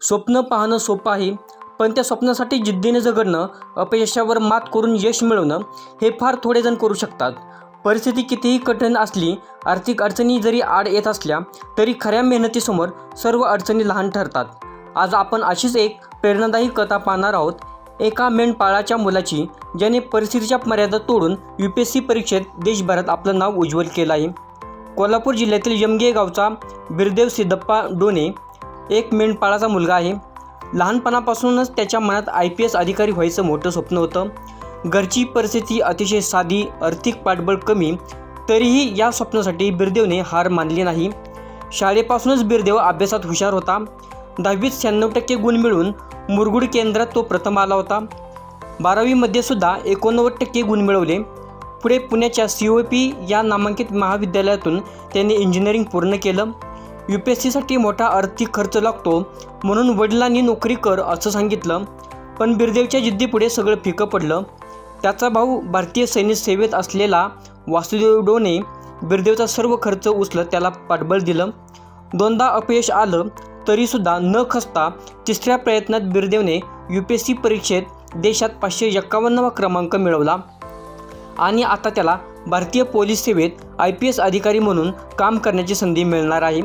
स्वप्न पाहणं सोपं आहे, पण त्या स्वप्नासाठी जिद्दीने झगडणं, अपयशावर मात करून यश मिळवणं हे फार थोडे जण करू शकतात. परिस्थिती कितीही कठीण असली, आर्थिक अडचणी जरी आड येत असल्या, तरी खऱ्या मेहनतीसमोर सर्व अडचणी लहान ठरतात. आज आपण अशीच एक प्रेरणादायी कथा पाहणार आहोत. एका मेंढपाळाच्या मुलाची, ज्याने परिस्थितीच्या मर्यादा तोडून UPSC परीक्षेत देशभरात आपलं नाव उज्ज्वल केलं आहे. कोल्हापूर जिल्ह्यातील यमगे गावचा बिरदेव सिद्धप्पा डोने एक मेंढपाळाचा मुलगा आहे. लहानपणापासूनच त्याच्या मनात IPS अधिकारी व्हायचं मोठं स्वप्न होतं. घरची परिस्थिती अतिशय साधी, आर्थिक पाठबळ कमी, तरीही या स्वप्नासाठी बिरदेवने हार मानली नाही. शाळेपासूनच बिरदेव अभ्यासात हुशार होता. 10वीत 96% गुण मिळवून मुरगुड केंद्रात तो प्रथम आला होता. 12वीमध्ये सुद्धा 89% गुण मिळवले. पुढे पुण्याच्या COP या नामांकित महाविद्यालयातून त्यांनी इंजिनिअरिंग पूर्ण केलं. UPSCसाठी मोठा आर्थिक खर्च लागतो, म्हणून वडिलांनी नोकरी कर असं सांगितलं. पण बिरदेवच्या जिद्दीपुढे सगळं फिकं पडलं. त्याचा भाऊ भारतीय सैन्य सेवेत असलेला वासुदेव डोने बिरदेवचा सर्व खर्च उचलत त्याला पाठबळ दिलं. दोनदा अपयश आलं, तरीसुद्धा न खचता तिसऱ्या प्रयत्नात बिरदेवने UPSC परीक्षेत देशात 551वा क्रमांक मिळवला आणि आता त्याला भारतीय पोलीस सेवेत IPS अधिकारी म्हणून काम करण्याची संधी मिळणार आहे.